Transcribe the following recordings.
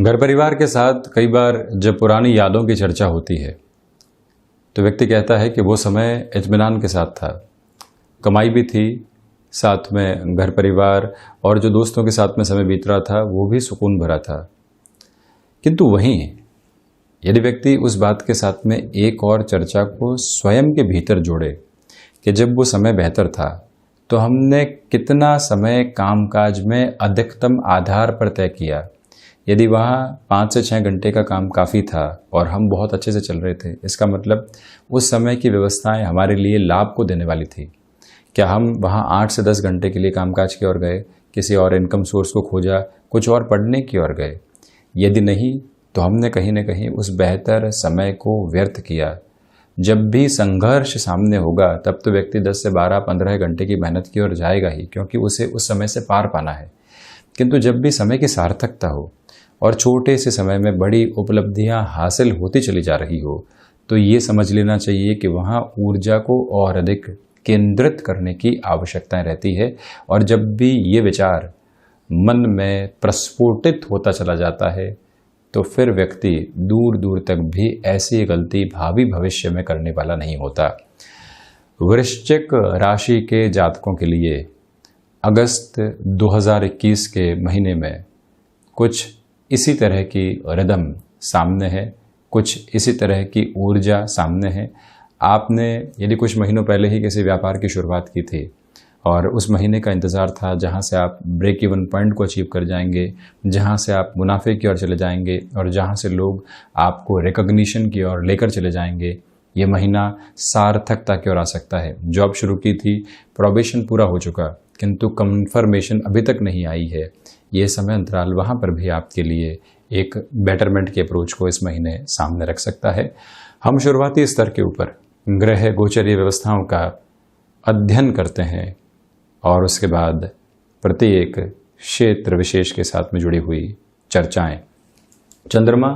घर परिवार के साथ कई बार जब पुरानी यादों की चर्चा होती है तो व्यक्ति कहता है कि वो समय इत्मीनान के साथ था, कमाई भी थी, साथ में घर परिवार और जो दोस्तों के साथ में समय बीत रहा था वो भी सुकून भरा था। किंतु वहीं यदि व्यक्ति उस बात के साथ में एक और चर्चा को स्वयं के भीतर जोड़े कि जब वो समय बेहतर था तो हमने कितना समय कामकाज में अधिकतम आधार पर तय किया, यदि वहाँ 5 से 6 घंटे का काम काफ़ी था और हम बहुत अच्छे से चल रहे थे, इसका मतलब उस समय की व्यवस्थाएं हमारे लिए लाभ को देने वाली थी। क्या हम वहाँ 8 से 10 घंटे के लिए कामकाज की ओर गए, किसी और इनकम सोर्स को खोजा, कुछ और पढ़ने की ओर गए? यदि नहीं तो हमने कहीं न कहीं उस बेहतर समय को व्यर्थ किया। जब भी संघर्ष सामने होगा तब तो व्यक्ति 10 से 12-15 घंटे की मेहनत की ओर जाएगा ही, क्योंकि उसे उस समय से पार पाना है। किंतु जब भी समय की सार्थकता हो और छोटे से समय में बड़ी उपलब्धियां हासिल होती चली जा रही हो तो ये समझ लेना चाहिए कि वहाँ ऊर्जा को और अधिक केंद्रित करने की आवश्यकता रहती है। और जब भी ये विचार मन में प्रस्फुटित होता चला जाता है तो फिर व्यक्ति दूर दूर तक भी ऐसी गलती भावी भविष्य में करने वाला नहीं होता। वृश्चिक राशि के जातकों के लिए अगस्त 2021 के महीने में कुछ इसी तरह की रिदम सामने है, कुछ इसी तरह की ऊर्जा सामने है। आपने यदि कुछ महीनों पहले ही किसी व्यापार की शुरुआत की थी और उस महीने का इंतज़ार था जहां से आप ब्रेक इवन पॉइंट को अचीव कर जाएंगे, जहां से आप मुनाफे की ओर चले जाएंगे और जहां से लोग आपको रिकॉग्निशन की ओर लेकर चले जाएंगे, ये महीना सार्थकता की ओर आ सकता है। जॉब शुरू की थी, प्रोबेशन पूरा हो चुका, किंतु कंफर्मेशन अभी तक नहीं आई है। ये समय अंतराल वहाँ पर भी आपके लिए एक बेटरमेंट की अप्रोच को इस महीने सामने रख सकता है। हम शुरुआती स्तर के ऊपर ग्रह गोचरीय व्यवस्थाओं का अध्ययन करते हैं और उसके बाद प्रत्येक क्षेत्र विशेष के साथ में जुड़ी हुई चर्चाएं। चंद्रमा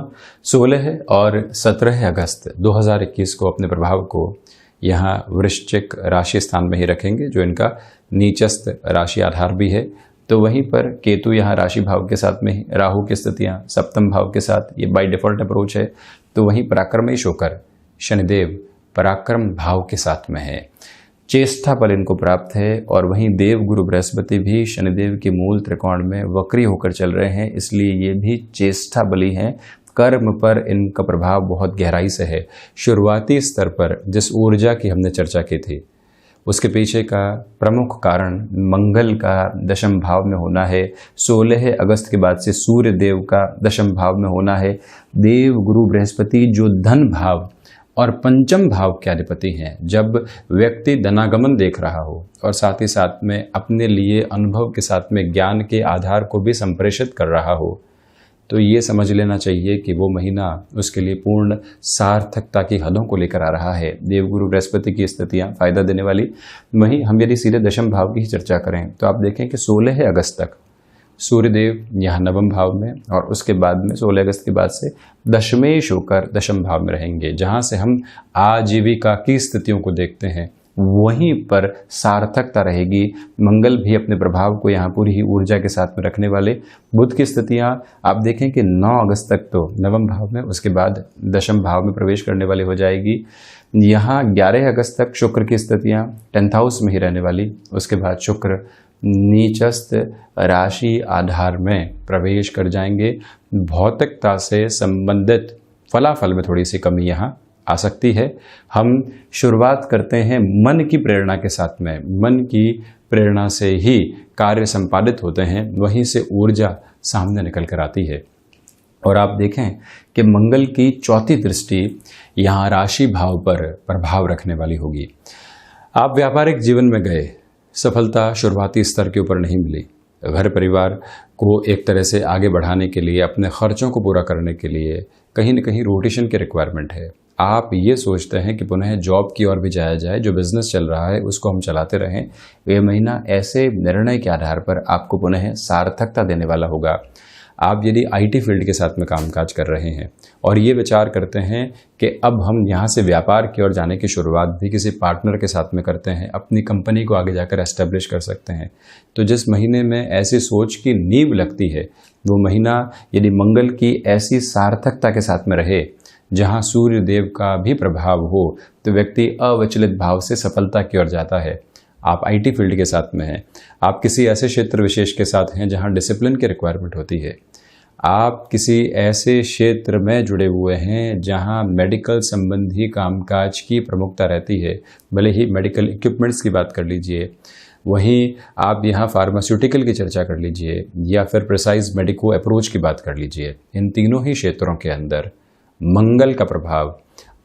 16 और 17 अगस्त 2021 को अपने प्रभाव को यहाँ वृश्चिक राशि स्थान में ही रखेंगे, जो इनका नीचस्थ राशि आधार भी है। तो वहीं पर केतु यहाँ राशि भाव के साथ में ही, राहु की स्थितियाँ सप्तम भाव के साथ, ये बाय डिफॉल्ट अप्रोच है। तो वहीं पराक्रमेश होकर शनिदेव पराक्रम भाव के साथ में है, चेष्टा बल इनको प्राप्त है। और वहीं देव गुरु बृहस्पति भी शनिदेव के मूल त्रिकोण में वक्री होकर चल रहे हैं, इसलिए ये भी चेष्टा बली हैं। कर्म पर इनका प्रभाव बहुत गहराई से है। शुरुआती स्तर पर जिस ऊर्जा की हमने चर्चा की थी उसके पीछे का प्रमुख कारण मंगल का दशम भाव में होना है। 16 अगस्त के बाद से सूर्य देव का दशम भाव में होना है। देव गुरु बृहस्पति जो धन भाव और पंचम भाव के अधिपति हैं, जब व्यक्ति धनागमन देख रहा हो और साथ ही साथ में अपने लिए अनुभव के साथ में ज्ञान के आधार को भी संप्रेषित कर रहा हो, तो ये समझ लेना चाहिए कि वो महीना उसके लिए पूर्ण सार्थकता की हदों को लेकर आ रहा है। देवगुरु बृहस्पति की स्थितियाँ फायदा देने वाली। वहीं हम यदि सीधे दशम भाव की ही चर्चा करें तो आप देखें कि 16 अगस्त तक सूर्यदेव यहाँ नवम भाव में और उसके बाद में 16 अगस्त के बाद से दशमेश होकर दशम भाव में रहेंगे, जहाँ से हम आजीविका की स्थितियों को देखते हैं। वहीं पर सार्थकता रहेगी। मंगल भी अपने प्रभाव को यहाँ पूरी ही ऊर्जा के साथ में रखने वाले। बुध की स्थितियाँ आप देखें कि 9 अगस्त तक तो नवम भाव में, उसके बाद दशम भाव में प्रवेश करने वाली हो जाएगी। यहाँ 11 अगस्त तक शुक्र की स्थितियाँ 10th हाउस में ही रहने वाली। उसके बाद शुक्र नीचस्थ राशि आधार में प्रवेश कर जाएंगे। भौतिकता से संबंधित फलाफल में थोड़ी सी कमी यहाँ आ सकती है। हम शुरुआत करते हैं मन की प्रेरणा के साथ में। मन की प्रेरणा से ही कार्य संपादित होते हैं, वहीं से ऊर्जा सामने निकल कर आती है। और आप देखें कि मंगल की चौथी दृष्टि यहाँ राशि भाव पर प्रभाव रखने वाली होगी। आप व्यापारिक जीवन में गए, सफलता शुरुआती स्तर के ऊपर नहीं मिली। घर परिवार को एक तरह से आगे बढ़ाने के लिए, अपने खर्चों को पूरा करने के लिए कहीं न कहीं रोटेशन की रिक्वायरमेंट है। आप ये सोचते हैं कि पुनः जॉब की ओर भी जाया जाए, जो बिजनेस चल रहा है उसको हम चलाते रहें। ये महीना ऐसे निर्णय के आधार पर आपको पुनः सार्थकता देने वाला होगा। आप यदि आईटी फील्ड के साथ में कामकाज कर रहे हैं और ये विचार करते हैं कि अब हम यहाँ से व्यापार की ओर जाने की शुरुआत भी किसी पार्टनर के साथ में करते हैं, अपनी कंपनी को आगे जाकर एस्टेब्लिश कर सकते हैं, तो जिस महीने में ऐसी सोच की नींव लगती है वो महीना यदि मंगल की ऐसी सार्थकता के साथ में रहे जहाँ सूर्य देव का भी प्रभाव हो तो व्यक्ति अविचलित भाव से सफलता की ओर जाता है। आप आईटी फील्ड के साथ में हैं, आप किसी ऐसे क्षेत्र विशेष के साथ हैं जहां डिसिप्लिन की रिक्वायरमेंट होती है, आप किसी ऐसे क्षेत्र में जुड़े हुए हैं जहां मेडिकल संबंधी कामकाज की प्रमुखता रहती है, भले ही मेडिकल इक्विपमेंट्स की बात कर लीजिए, वहीं आप यहाँ फार्मास्यूटिकल की चर्चा कर लीजिए या फिर प्रिसाइज मेडिको अप्रोच की बात कर लीजिए। इन तीनों ही क्षेत्रों के अंदर मंगल का प्रभाव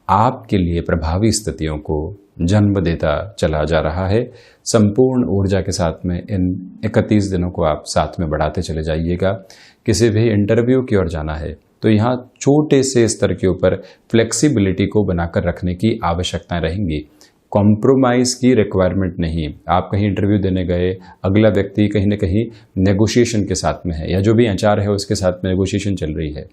आपके लिए प्रभावी स्थितियों को जन्म देता चला जा रहा है। संपूर्ण ऊर्जा के साथ में इन 31 दिनों को आप साथ में बढ़ाते चले जाइएगा। किसी भी इंटरव्यू की ओर जाना है तो यहाँ छोटे से स्तर के ऊपर फ्लेक्सिबिलिटी को बनाकर रखने की आवश्यकताएं रहेंगी। कॉम्प्रोमाइज़ की रिक्वायरमेंट नहीं। आप कहीं इंटरव्यू देने गए, अगला व्यक्ति कहीं ना कहीं नेगोशिएशन के साथ में है या जो भी एचआर है उसके साथ में नेगोशिएशन चल रही है,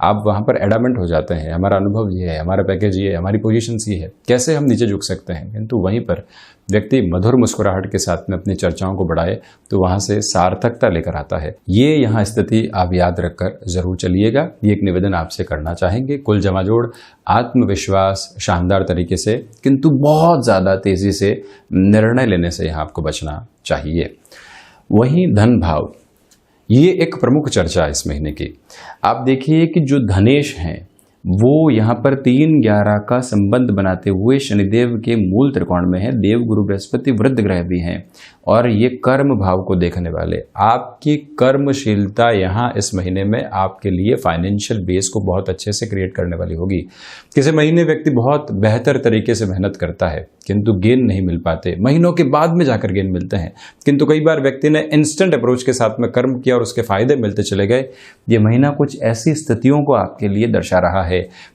आप वहाँ पर एडामेंट हो जाते हैं, हमारा अनुभव ये है, हमारा पैकेज ये है, हमारी पोजीशन ये है, कैसे हम नीचे झुक सकते हैं। किंतु वहीं पर व्यक्ति मधुर मुस्कुराहट के साथ में अपनी चर्चाओं को बढ़ाए तो वहाँ से सार्थकता लेकर आता है। ये यहाँ स्थिति आप याद रखकर जरूर चलिएगा। ये एक निवेदन आपसे करना चाहेंगे। कुल जमाजोड़ आत्मविश्वास शानदार तरीके से, किंतु बहुत ज़्यादा तेज़ी से निर्णय लेने से यहाँ आपको बचना चाहिए। वहीं धन भाव, ये एक प्रमुख चर्चा है इस महीने की। आप देखिए कि जो धनेश हैं वो यहाँ पर 3-11 का संबंध बनाते हुए शनिदेव के मूल त्रिकोण में है। देव गुरु बृहस्पति वृद्ध ग्रह भी हैं और ये कर्म भाव को देखने वाले। आपकी कर्मशीलता यहाँ इस महीने में आपके लिए फाइनेंशियल बेस को बहुत अच्छे से क्रिएट करने वाली होगी। किसी महीने व्यक्ति बहुत बेहतर तरीके से मेहनत करता है किंतु गेन नहीं मिल पाते, महीनों के बाद में जाकर गेन मिलते हैं। किंतु कई बार व्यक्ति ने इंस्टेंट अप्रोच के साथ में कर्म किया और उसके फायदे मिलते चले गए। ये महीना कुछ ऐसी स्थितियों को आपके लिए दर्शा रहा है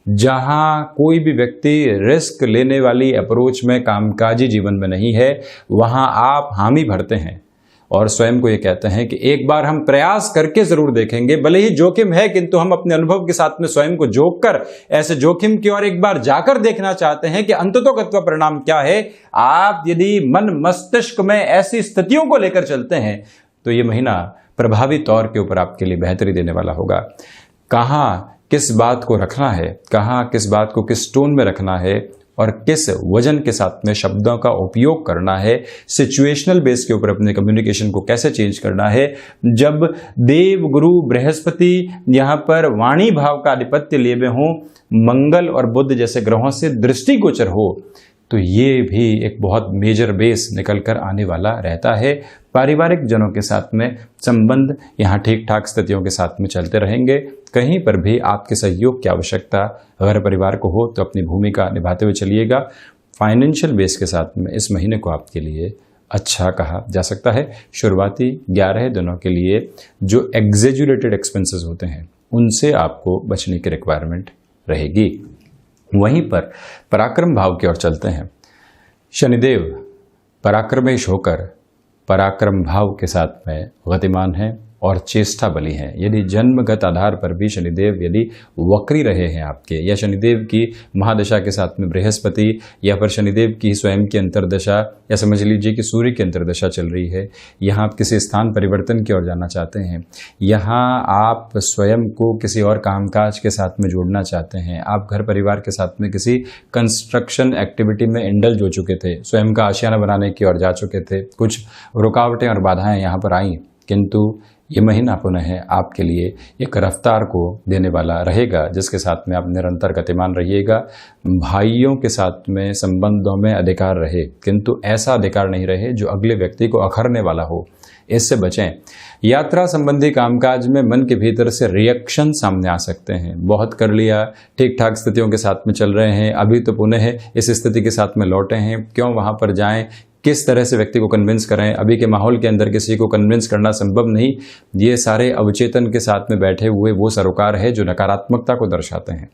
जहां कोई भी व्यक्ति रिस्क लेने वाली अप्रोच में कामकाजी जीवन में नहीं है, वहां आप हामी भरते हैं और स्वयं को ये कहते हैं कि एक बार हम प्रयास करके जरूर देखेंगे, भले ही जोखिम है किंतु हम अपने अनुभव के साथ में स्वयं को जोक कर ऐसे जोखिम की ओर एक बार जाकर देखना चाहते हैं कि अंततोगत्वा परिणाम क्या है। आप यदि मन मस्तिष्क में ऐसी स्थितियों को लेकर चलते हैं तो ये महीना प्रभावी तौर के ऊपर आपके लिए बेहतरी देने वाला होगा। कहाँ किस बात को रखना है, कहाँ किस बात को किस टोन में रखना है और किस वजन के साथ में शब्दों का उपयोग करना है, सिचुएशनल बेस के ऊपर अपने कम्युनिकेशन को कैसे चेंज करना है। जब देव गुरु बृहस्पति यहाँ पर वाणी भाव का आधिपत्य लिए हुए हों, मंगल और बुध जैसे ग्रहों से दृष्टिगोचर हो, तो ये भी एक बहुत मेजर बेस निकल कर आने वाला रहता है। पारिवारिक जनों के साथ में संबंध यहाँ ठीक ठाक स्थितियों के साथ में चलते रहेंगे। कहीं पर भी आपके सहयोग की आवश्यकता अगर परिवार को हो तो अपनी भूमिका निभाते हुए चलिएगा। फाइनेंशियल बेस के साथ में इस महीने को आपके लिए अच्छा कहा जा सकता है। शुरुआती 11 दिनों के लिए जो एग्जेजुरेटेड एक्सपेंसेस होते हैं उनसे आपको बचने की रिक्वायरमेंट रहेगी। वहीं पर पराक्रम भाव की ओर चलते हैं। शनिदेव पराक्रमेश होकर पराक्रम भाव के साथ में गतिमान है और चेष्टा बली है। यदि जन्मगत आधार पर भी शनिदेव यदि वक्री रहे हैं आपके, या शनिदेव की महादशा के साथ में बृहस्पति या फिर शनिदेव की स्वयं की अंतर्दशा, या समझ लीजिए कि सूर्य की अंतर्दशा चल रही है, यहाँ आप किसी स्थान परिवर्तन की ओर जाना चाहते हैं, यहाँ आप स्वयं को किसी और कामकाज के साथ में जोड़ना चाहते हैं, आप घर परिवार के साथ में किसी कंस्ट्रक्शन एक्टिविटी में इंडल्ज हो चुके थे, स्वयं का आशियाना बनाने की ओर जा चुके थे, कुछ रुकावटें और बाधाएं यहाँ पर आई, किंतु ये महीना पुनः आपके लिए एक रफ्तार को देने वाला रहेगा जिसके साथ में आप निरंतर गतिमान रहिएगा। भाइयों के साथ में संबंधों में अधिकार रहे, किंतु ऐसा अधिकार नहीं रहे जो अगले व्यक्ति को अखरने वाला हो, इससे बचें। यात्रा संबंधी कामकाज में मन के भीतर से रिएक्शन सामने आ सकते हैं। बहुत कर लिया, ठीक ठाक स्थितियों के साथ में चल रहे हैं, अभी तो पुनः इस स्थिति के साथ में लौटे हैं, क्यों वहां पर जाएं, किस तरह से व्यक्ति को कन्विंस करें, अभी के माहौल के अंदर किसी को कन्विंस करना संभव नहीं। ये सारे अवचेतन के साथ में बैठे हुए वो सरोकार है जो नकारात्मकता को दर्शाते हैं।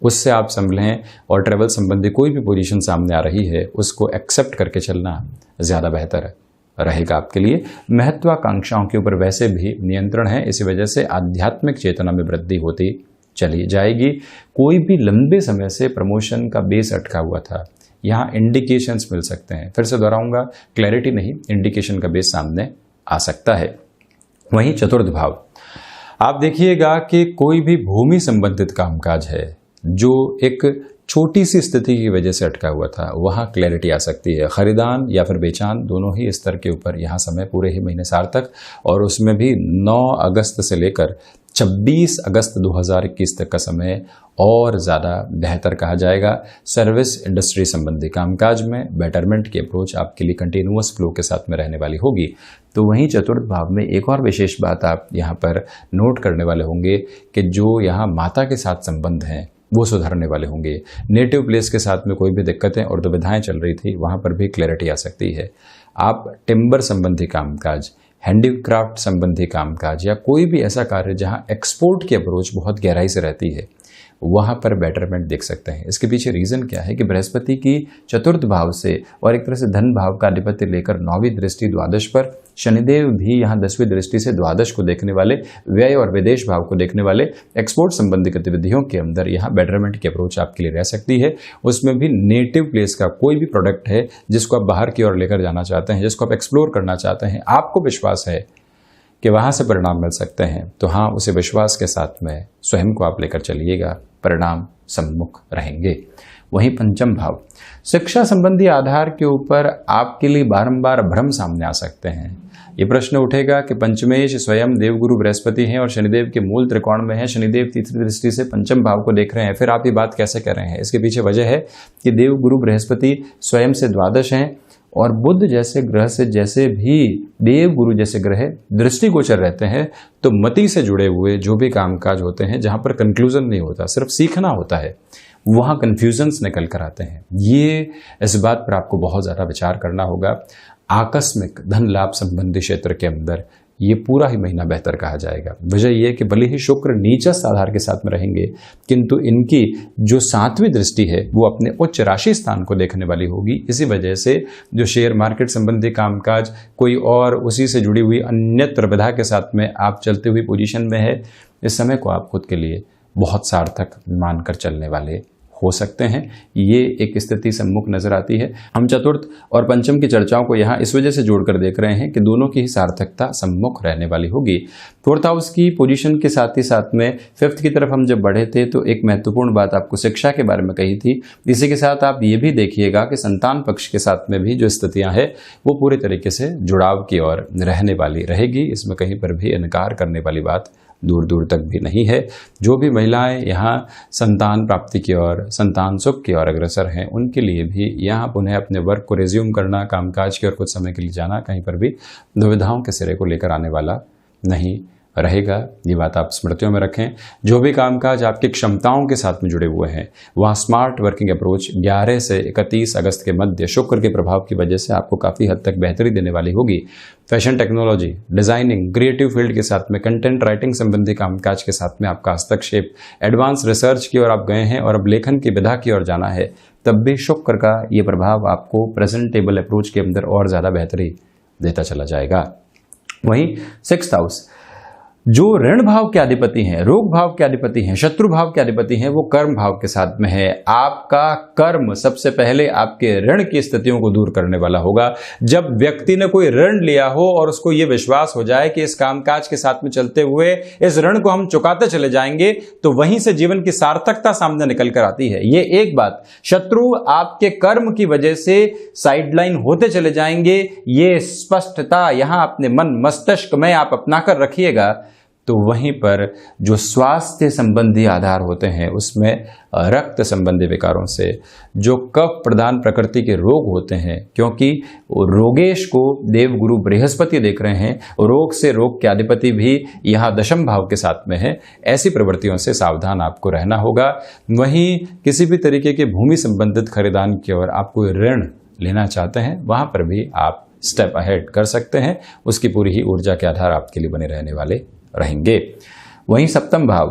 उससे आप संभलें और ट्रैवल संबंधी कोई भी पोजीशन सामने आ रही है उसको एक्सेप्ट करके चलना ज़्यादा बेहतर है। रहेगा आपके लिए। महत्वाकांक्षाओं के ऊपर वैसे भी नियंत्रण है, इसी वजह से आध्यात्मिक चेतना में वृद्धि होती चली जाएगी। कोई भी लंबे समय से प्रमोशन का बेस अटका हुआ था, यहाँ इंडिकेशंस मिल सकते हैं। फिर से दोहराऊंगा, क्लैरिटी नहीं, इंडिकेशन का बेस सामने आ सकता है। वहीं चतुर्थ भाव, आप देखिएगा कि कोई भी भूमि संबंधित कामकाज है जो एक छोटी सी स्थिति की वजह से अटका हुआ था, वहां क्लैरिटी आ सकती है। खरीदान या फिर बेचान दोनों ही स्तर के ऊपर यहाँ समय पूरे ही महीने सार्थक, और उसमें भी 9 अगस्त से लेकर 26 अगस्त 2021 तक का समय और ज़्यादा बेहतर कहा जाएगा। सर्विस इंडस्ट्री संबंधी कामकाज में बेटरमेंट की अप्रोच आपके लिए कंटिन्यूअस फ्लो के साथ में रहने वाली होगी। तो वहीं चतुर्थ भाव में एक और विशेष बात आप यहाँ पर नोट करने वाले होंगे कि जो यहाँ माता के साथ संबंध हैं वो सुधरने वाले होंगे। नेटिव प्लेस के साथ में कोई भी दिक्कतें और दुविधाएं चल रही थी, वहाँ पर भी क्लैरिटी आ सकती है। आप टिम्बर संबंधी कामकाज, हैंडीक्राफ्ट संबंधी कामकाज या कोई भी ऐसा कार्य जहाँ एक्सपोर्ट की अप्रोच बहुत गहराई से रहती है, वहाँ पर बेटरमेंट देख सकते हैं। इसके पीछे रीज़न क्या है कि बृहस्पति की चतुर्थ भाव से और एक तरह से धन भाव का अधिपत्य लेकर 9वीं दृष्टि द्वादश पर, शनिदेव भी यहाँ 10वीं दृष्टि से द्वादश को देखने वाले, व्यय और विदेश भाव को देखने वाले, एक्सपोर्ट संबंधी गतिविधियों के अंदर यहाँ बेटरमेंट की अप्रोच आपके लिए रह सकती है। उसमें भी नेटिव प्लेस का कोई भी प्रोडक्ट है जिसको आप बाहर की ओर लेकर जाना चाहते हैं, जिसको आप एक्सप्लोर करना चाहते हैं, आपको विश्वास है कि वहाँ से परिणाम मिल सकते हैं, तो हाँ, उसे विश्वास के साथ में स्वयं को आप लेकर चलिएगा, परिणाम सम्मुख रहेंगे। वहीं पंचम भाव, शिक्षा संबंधी आधार के ऊपर आपके लिए बारंबार भ्रम सामने आ सकते हैं। ये प्रश्न उठेगा कि पंचमेश स्वयं देवगुरु बृहस्पति हैं और शनिदेव के मूल त्रिकोण में है, शनिदेव तीसरी दृष्टि से पंचम भाव को देख रहे हैं, फिर आप ये बात कैसे कर रहे हैं? इसके पीछे वजह है कि देवगुरु बृहस्पति स्वयं से द्वादश हैं और बुध जैसे ग्रह से जैसे भी देव गुरु जैसे ग्रह दृष्टिगोचर रहते हैं, तो मति से जुड़े हुए जो भी कामकाज होते हैं जहां पर कंक्लूजन नहीं होता, सिर्फ सीखना होता है, वहां कंफ्यूजन्स निकल कर आते हैं। ये इस बात पर आपको बहुत ज़्यादा विचार करना होगा। आकस्मिक धन लाभ संबंधी क्षेत्र के अंदर ये पूरा ही महीना बेहतर कहा जाएगा। वजह यह कि भले ही शुक्र नीचस्थ आधार के साथ में रहेंगे, किंतु इनकी जो 7वीं दृष्टि है वो अपने उच्च राशि स्थान को देखने वाली होगी। इसी वजह से जो शेयर मार्केट संबंधी कामकाज, कोई और उसी से जुड़ी हुई अन्यत्र विधा के साथ में आप चलते हुई पोजीशन में है, इस समय को आप खुद के लिए बहुत सार्थक मानकर चलने वाले हो सकते हैं। ये एक स्थिति सम्मुख नजर आती है। हम चतुर्थ और पंचम की चर्चाओं को यहाँ इस वजह से जोड़कर देख रहे हैं कि दोनों की ही सार्थकता सम्मुख रहने वाली होगी। फोर्थ हाउस की पोजीशन के साथ ही साथ में फिफ्थ की तरफ हम जब बढ़े थे तो एक महत्वपूर्ण बात आपको शिक्षा के बारे में कही थी। इसी के साथ आप ये भी देखिएगा कि संतान पक्ष के साथ में भी जो स्थितियां हैं वो पूरे तरीके से जुड़ाव की ओर रहने वाली रहेगी। इसमें कहीं पर भी इनकार करने वाली बात दूर दूर तक भी नहीं है। जो भी महिलाएं यहाँ संतान प्राप्ति की ओर, संतान सुख की ओर अग्रसर हैं, उनके लिए भी यहाँ पुनः अपने वर्क को रिज्यूम करना, कामकाज की ओर कुछ समय के लिए जाना कहीं पर भी दुविधाओं के सिरे को लेकर आने वाला नहीं रहेगा। ये बात आप स्मृतियों में रखें। जो भी कामकाज आपकी क्षमताओं के साथ में जुड़े हुए हैं, वहाँ स्मार्ट वर्किंग अप्रोच 11 से 31 अगस्त के मध्य शुक्र के प्रभाव की वजह से आपको काफ़ी हद तक बेहतरी देने वाली होगी। Fashion technology, designing, creative field के साथ में कंटेंट राइटिंग संबंधी कामकाज के साथ में आपका हस्तक्षेप, एडवांस रिसर्च की ओर आप गए हैं और अब लेखन की विधा की ओर जाना है, तब भी शुक्र का ये प्रभाव आपको प्रेजेंटेबल अप्रोच के अंदर और ज़्यादा बेहतरी देता चला जाएगा। वहीं 6th हाउस, जो ऋण भाव के अधिपति हैं, रोग भाव के अधिपति हैं, शत्रु भाव के अधिपति हैं, वो कर्म भाव के साथ में है। आपका कर्म सबसे पहले आपके ऋण की स्थितियों को दूर करने वाला होगा। जब व्यक्ति ने कोई ऋण लिया हो और उसको ये विश्वास हो जाए कि इस कामकाज के साथ में चलते हुए इस ऋण को हम चुकाते चले जाएंगे, तो वहीं से जीवन की सार्थकता सामने निकल कर आती है। ये एक बात। शत्रु आपके कर्म की वजह से साइडलाइन होते चले जाएंगे, ये स्पष्टता यहां अपने मन मस्तिष्क में आप अपना कर रखिएगा। तो वहीं पर जो स्वास्थ्य संबंधी आधार होते हैं, उसमें रक्त संबंधी विकारों से, जो कफ प्रधान प्रकृति के रोग होते हैं, क्योंकि रोगेश को देवगुरु बृहस्पति देख रहे हैं, रोग से रोग के अधिपति भी यहाँ दशम भाव के साथ में है, ऐसी प्रवृत्तियों से सावधान आपको रहना होगा। वहीं किसी भी तरीके के भूमि संबंधित खरीदान की ओर आप कोई ऋण लेना चाहते हैं, वहाँ पर भी आप स्टेप अहेड कर सकते हैं। उसकी पूरी ही ऊर्जा के आधार आपके लिए बने रहने वाले रहेंगे। वहीं 7वां भाव,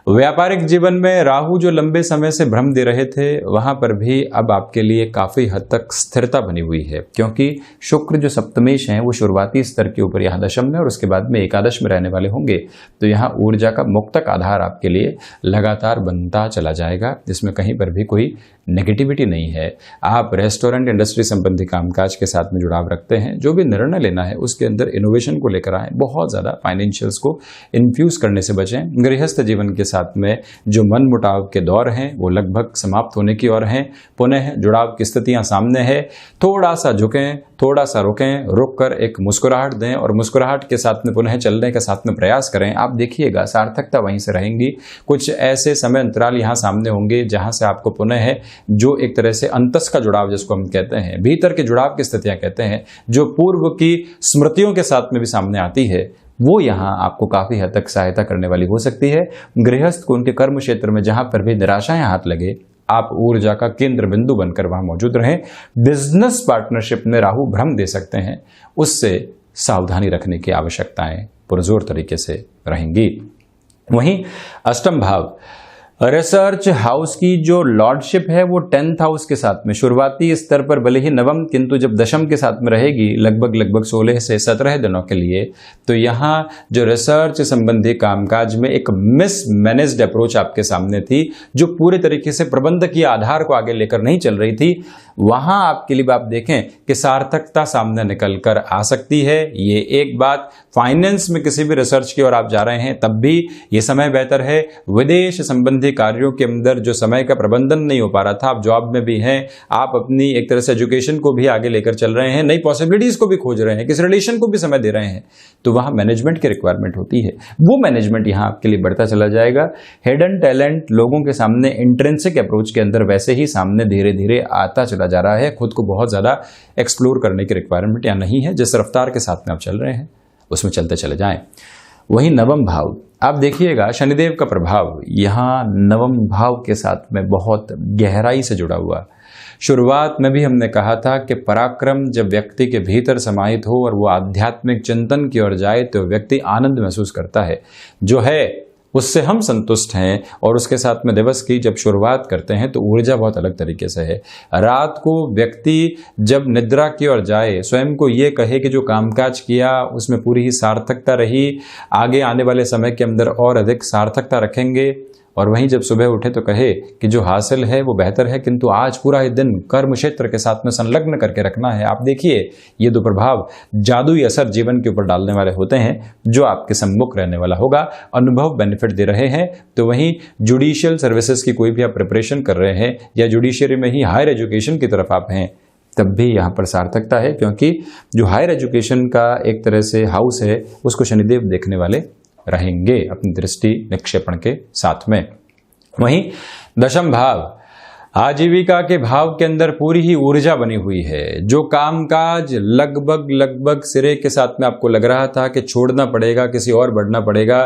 व्यापारिक जीवन में राहु जो लंबे समय से भ्रम दे रहे थे, वहां पर भी अब आपके लिए काफी हद तक स्थिरता बनी हुई है, क्योंकि शुक्र जो सप्तमेश हैं वो शुरुआती स्तर के ऊपर यहाँ दशम में और उसके बाद में एकादश में रहने वाले होंगे। तो यहाँ ऊर्जा का मुक्तक आधार आपके लिए लगातार बनता चला जाएगा, जिसमें कहीं पर भी कोई नेगेटिविटी नहीं है। आप रेस्टोरेंट इंडस्ट्री संबंधी कामकाज के साथ में जुड़ाव रखते हैं, जो भी निर्णय लेना है उसके अंदर इनोवेशन को लेकर आए, बहुत ज़्यादा फाइनेंशियल्स को इन्फ्यूज करने से बचें। गृहस्थ जीवन के साथ में जो मन मुटाव के दौर हैं वो लगभग समाप्त होने की ओर हैं। पुनः जुड़ाव की स्थितियां सामने है। थोड़ा सा झुकें, थोड़ा सा रुकें, रुक कर एक मुस्कुराहट दें और मुस्कुराहट के साथ में पुनः चलने का साथ में प्रयास करें। आप देखिएगा सार्थकता वहीं से रहेंगी। कुछ ऐसे समय अंतराल यहाँ सामने होंगे जहां से आपको पुनः जो एक तरह से अंतस का जुड़ाव जिसको हम कहते हैं, भीतर के जुड़ाव की स्थितियां कहते हैं, जो पूर्व की स्मृतियों के साथ में भी सामने आती है, वो यहाँ आपको काफी हद तक सहायता करने वाली हो सकती है। गृहस्थ को उनके कर्म क्षेत्र में जहां पर भी निराशाएं हाथ लगे, आप ऊर्जा का केंद्र बिंदु बनकर वहां मौजूद रहें। बिजनेस पार्टनरशिप में राहु भ्रम दे सकते हैं, उससे सावधानी रखने की आवश्यकताएं पुरजोर तरीके से रहेंगी। वहीं अष्टम भाव रिसर्च हाउस की जो लॉर्डशिप है वो 10th हाउस के साथ में शुरुआती स्तर पर भले ही नवम, किंतु जब दशम के साथ में रहेगी लगभग 16 से 17 दिनों के लिए, तो यहाँ जो रिसर्च संबंधी कामकाज में एक मिसमैनेज्ड अप्रोच आपके सामने थी, जो पूरे तरीके से प्रबंधकीय आधार को आगे लेकर नहीं चल रही थी, वहां आपके लिए आप देखें कि सार्थकता सामने निकल कर आ सकती है। ये एक बात। फाइनेंस में किसी भी रिसर्च की ओर आप जा रहे हैं तब भी ये समय बेहतर है। विदेश संबंधी कार्यों के अंदर जो समय का प्रबंधन नहीं हो पा रहा था, आप जॉब में भी हैं, आप अपनी एक तरह से एजुकेशन को भी आगे लेकर चल रहे हैं, नई पॉसिबिलिटीज को भी खोज रहे हैं, किस रिलेशन को भी समय दे रहे हैं, तो वहां मैनेजमेंट की रिक्वायरमेंट होती है। वो मैनेजमेंट यहां आपके लिए बढ़ता चला जाएगा। हिडन टैलेंट लोगों के सामने इंट्रिंसिक अप्रोच के अंदर वैसे ही सामने धीरे धीरे आता चला जा रहा है। खुद को बहुत ज्यादा एक्सप्लोर करने की रिक्वायरमेंट यहाँ नहीं है। जिस रफ्तार के साथ में आप चल रहे हैं उसमें चलते चले जाएं। वहीं नवम भाव, आप देखिएगा शनिदेव का प्रभाव यहाँ नवम भाव के साथ में बहुत गहराई से जुड़ा हुआ। शुरुआत में भी हमने कहा था कि पराक्रम जब व्यक्ति के भीतर समाहित हो और वो आध्यात्मिक चिंतन की ओर जाए तो व्यक्ति आनंद महसूस करता है, जो है उससे हम संतुष्ट हैं। और उसके साथ में दिवस की जब शुरुआत करते हैं तो ऊर्जा बहुत अलग तरीके से है। रात को व्यक्ति जब निद्रा की ओर जाए, स्वयं को ये कहे कि जो कामकाज किया उसमें पूरी ही सार्थकता रही, आगे आने वाले समय के अंदर और अधिक सार्थकता रखेंगे। और वहीं जब सुबह उठे तो कहे कि जो हासिल है वो बेहतर है, किंतु आज पूरा ही दिन कर्म क्षेत्र के साथ में संलग्न करके रखना है। आप देखिए ये दो प्रभाव जादुई असर जीवन के ऊपर डालने वाले होते हैं, जो आपके सम्मुख रहने वाला होगा। अनुभव बेनिफिट दे रहे हैं। तो वहीं जुडिशियल सर्विसेज की कोई भी आप प्रिपरेशन कर रहे हैं या जुडिशियरी में ही हायर एजुकेशन की तरफ आप हैं, तब भी यहाँ पर सार्थकता है, क्योंकि जो हायर एजुकेशन का एक तरह से हाउस है उसको शनिदेव देखने वाले रहेंगे अपनी दृष्टि निक्षेपण के साथ में। वहीं दशम भाव आजीविका के भाव के अंदर पूरी ही ऊर्जा बनी हुई है। जो कामकाज लगभग सिरे के साथ में आपको लग रहा था कि छोड़ना पड़ेगा, किसी और बढ़ना पड़ेगा,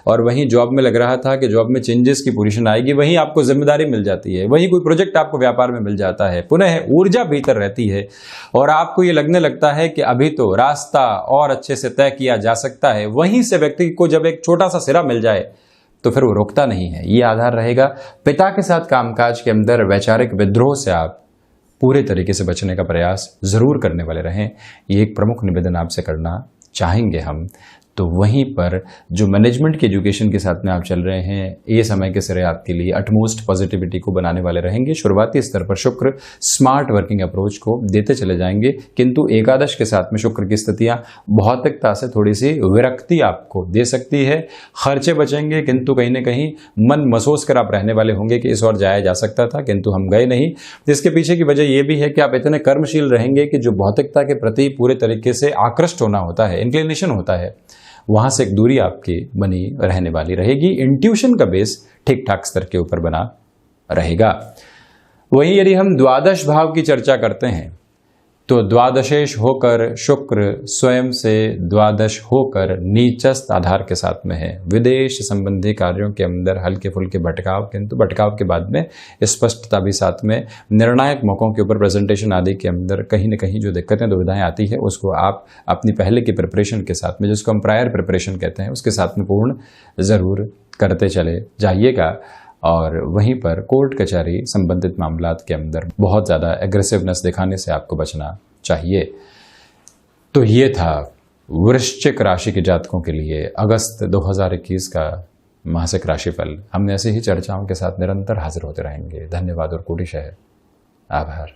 और वहीं जॉब में लग रहा था कि जॉब में चेंजेस की पोजीशन आएगी, वहीं आपको जिम्मेदारी मिल जाती है, वहीं कोई प्रोजेक्ट आपको व्यापार में मिल जाता है, पुनः ऊर्जा भीतर रहती है और आपको ये लगने लगता है कि अभी तो रास्ता और अच्छे से तय किया जा सकता है। वहीं से व्यक्ति को जब एक छोटा सा सिरा मिल जाए तो फिर वो रुकता नहीं है। ये आधार रहेगा। पिता के साथ कामकाज के अंदर वैचारिक विद्रोह से आप पूरे तरीके से बचने का प्रयास जरूर करने वाले रहें। ये एक प्रमुख निवेदन आपसे करना चाहेंगे हम। तो वहीं पर जो मैनेजमेंट की एजुकेशन के साथ में आप चल रहे हैं, ये समय के सिरे आपके लिए अटमोस्ट पॉजिटिविटी को बनाने वाले रहेंगे। शुरुआती स्तर पर शुक्र स्मार्ट वर्किंग अप्रोच को देते चले जाएंगे, किंतु एकादश के साथ में शुक्र की स्थितियां भौतिकता से थोड़ी सी विरक्ति आपको दे सकती है। खर्चे बचेंगे, किंतु कहीं ना कहीं मन महसूस कर आप रहने वाले होंगे कि इस ओर जाया जा सकता था किंतु हम गए नहीं। इसके पीछे की वजह यह भी है कि आप इतने कर्मशील रहेंगे कि जो भौतिकता के प्रति पूरे तरीके से आकृष्ट होना होता है, इंक्लिनेशन होता है, वहां से एक दूरी आपकी बनी रहने वाली रहेगी। इंट्यूशन का बेस ठीक ठाक स्तर के ऊपर बना रहेगा। वहीं यदि हम द्वादश भाव की चर्चा करते हैं तो द्वादशेश होकर शुक्र स्वयं से द्वादश होकर नीचस्थ आधार के साथ में है। विदेश संबंधी कार्यों के अंदर हल्के फुल्के भटकाव, किंतु भटकाव के बाद में स्पष्टता भी साथ में। निर्णायक मौकों के ऊपर प्रेजेंटेशन आदि के अंदर कहीं न कहीं जो दिक्कतें दुविधाएं आती है उसको आप अपनी पहले की प्रिपरेशन के साथ में, जिसको हम प्रायर प्रिपरेशन कहते हैं, उसके साथ में पूर्ण जरूर करते चले जाइएगा और वहीं पर कोर्ट कचहरी संबंधित मामलात के अंदर बहुत ज़्यादा एग्रेसिवनेस दिखाने से आपको बचना चाहिए। तो ये था वृश्चिक राशि के जातकों के लिए अगस्त 2021 का मासिक राशिफल। हम ऐसे ही चर्चाओं के साथ निरंतर हाजिर होते रहेंगे। धन्यवाद और कोटिशः आभार।